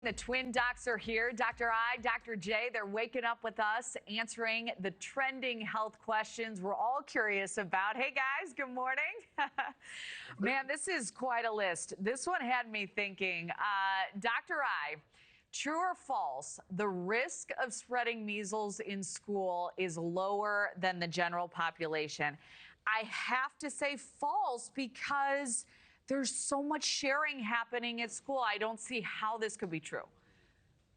The twin docs are here. Dr. I, Dr. J, they're waking up with us, answering the trending health questions we're all curious about. Hey, guys, good morning. Man, this is quite a list. This one had me thinking. Dr. I, true or false, the risk of spreading measles in school is lower than the general population? I have to say false because there's so much sharing happening at school. I don't see how this could be true.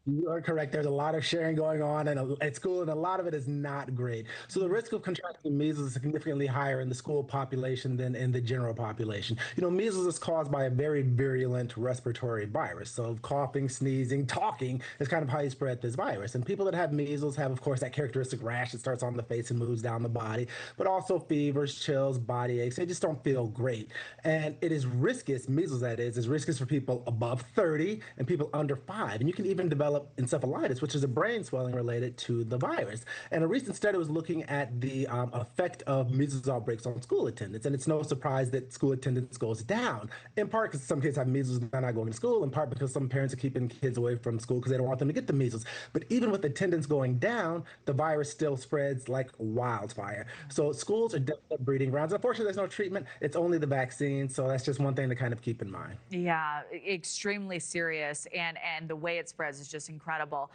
You are correct. There's a lot of sharing going on at school, and a lot of it is not great. So the risk of contracting measles is significantly higher in the school population than in the general population. You know, measles is caused by a very virulent respiratory virus. So coughing, sneezing, talking is kind of how you spread this virus. And people that have measles have, of course, that characteristic rash that starts on the face and moves down the body, but also fevers, chills, body aches. They just don't feel great. And it is riskiest, measles that is riskiest for people above 30 and people under 5. And you can even develop encephalitis, which is a brain swelling related to the virus. And a recent study was looking at the effect of measles outbreaks on school attendance. And it's no surprise that school attendance goes down, in part because some kids have measles and they're not going to school, in part because some parents are keeping kids away from school because they don't want them to get the measles. But even with attendance going down, the virus still spreads like wildfire. So schools are definitely breeding grounds. Unfortunately, there's no treatment. It's only the vaccine. So that's just one thing to kind of keep in mind. Yeah, extremely serious. And the way it spreads is just incredible.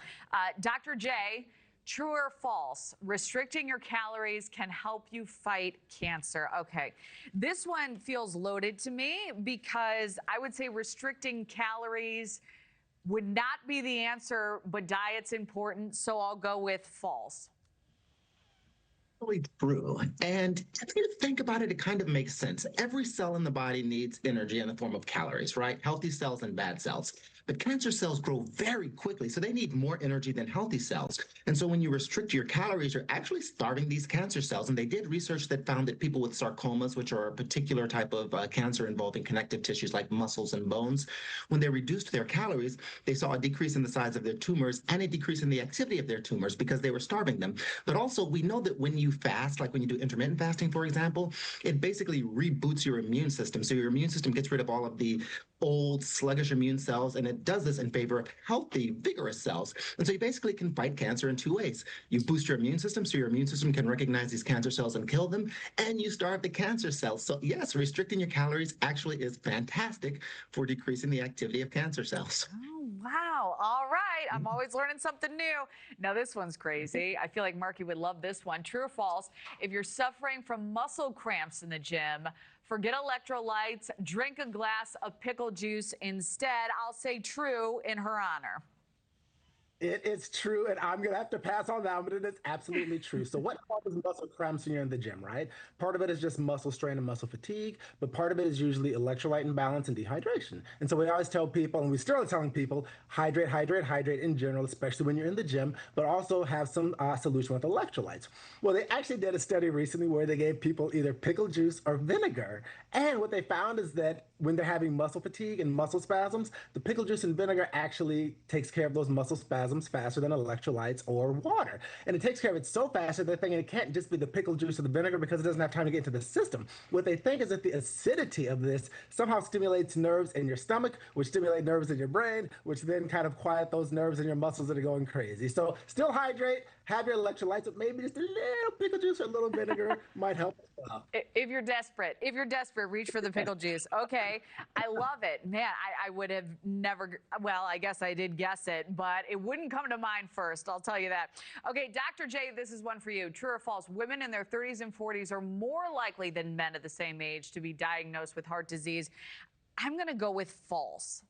Dr. J, true or false, restricting your calories can help you fight cancer? Okay, this one feels loaded to me because I would say restricting calories would not be the answer, but diet's important, so I'll go with false. Really true. And if you think about it, it kind of makes sense. Every cell in the body needs energy in the form of calories, right? Healthy cells and bad cells. But cancer cells grow very quickly, so they need more energy than healthy cells. And so when you restrict your calories, you're actually starving these cancer cells. And they did research that found that people with sarcomas, which are a particular type of cancer involving connective tissues like muscles and bones, when they reduced their calories, they saw a decrease in the size of their tumors and a decrease in the activity of their tumors because they were starving them. But also, we know that when you fast, like when you do intermittent fasting, for example, it basically reboots your immune system. So your immune system gets rid of all of the old, sluggish immune cells, and it does this in favor of healthy, vigorous cells. And so you basically can fight cancer in two ways. You boost your immune system so your immune system can recognize these cancer cells and kill them, and you starve the cancer cells. So yes, restricting your calories actually is fantastic for decreasing the activity of cancer cells. Oh, wow. All right. I'm always learning something new. Now, this one's crazy. I feel like Markie would love this one. True or false? If you're suffering from muscle cramps in the gym, forget electrolytes, drink a glass of pickle juice instead. I'll say true in her honor. It is true, and I'm going to have to pass on that, but it is absolutely true. So what causes muscle cramps when you're in the gym, right? Part of it is just muscle strain and muscle fatigue, but part of it is usually electrolyte imbalance and dehydration. And so we always tell people, and we still are telling people, hydrate, hydrate, hydrate in general, especially when you're in the gym, but also have some solution with electrolytes. Well, they actually did a study recently where they gave people either pickle juice or vinegar. And what they found is that when they're having muscle fatigue and muscle spasms, the pickle juice and vinegar actually takes care of those muscle spasms faster than electrolytes or water. And it takes care of it so fast that they're thinking it can't just be the pickle juice or the vinegar because it doesn't have time to get into the system. What they think is that the acidity of this somehow stimulates nerves in your stomach, which stimulate nerves in your brain, which then kind of quiet those nerves in your muscles that are going crazy. So still hydrate, have your electrolytes, but maybe just a little pickle juice or a little vinegar might help as well. If you're desperate, reach for the pickle juice. Okay, I love it. Man, I would have never, well, I guess I did guess it, but it wouldn't come to mind first, I'll tell you that. Okay, Dr. J, this is one for you. True or false, women in their 30s and 40s are more likely than men at the same age to be diagnosed with heart disease. I'm going to go with false.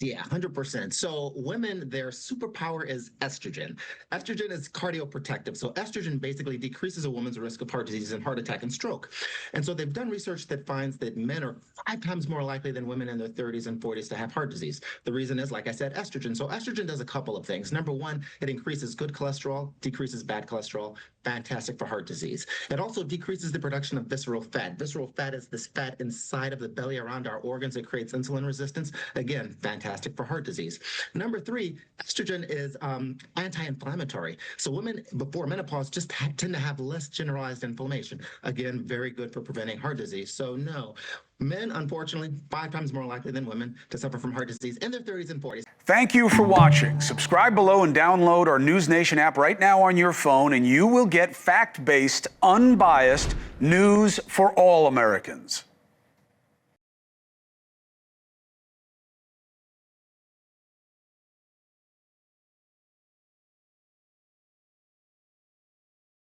Yeah, 100%. So women, their superpower is estrogen. Estrogen is cardioprotective. So estrogen basically decreases a woman's risk of heart disease and heart attack and stroke. And so they've done research that finds that men are 5 times more likely than women in their 30s and 40s to have heart disease. The reason is, like I said, estrogen. So estrogen does a couple of things. Number one, it increases good cholesterol, decreases bad cholesterol. Fantastic for heart disease. It also decreases the production of visceral fat. Visceral fat is this fat inside of the belly around our organs that creates insulin resistance. Again, fantastic fantastic for heart disease. Number 3, estrogen is anti-inflammatory. So women before menopause just tend to have less generalized inflammation. Again, very good for preventing heart disease. So no, men, unfortunately, 5 times more likely than women to suffer from heart disease in their 30s and 40s. Thank you for watching. Subscribe below and download our NewsNation app right now on your phone, and you will get fact-based, unbiased news for all Americans.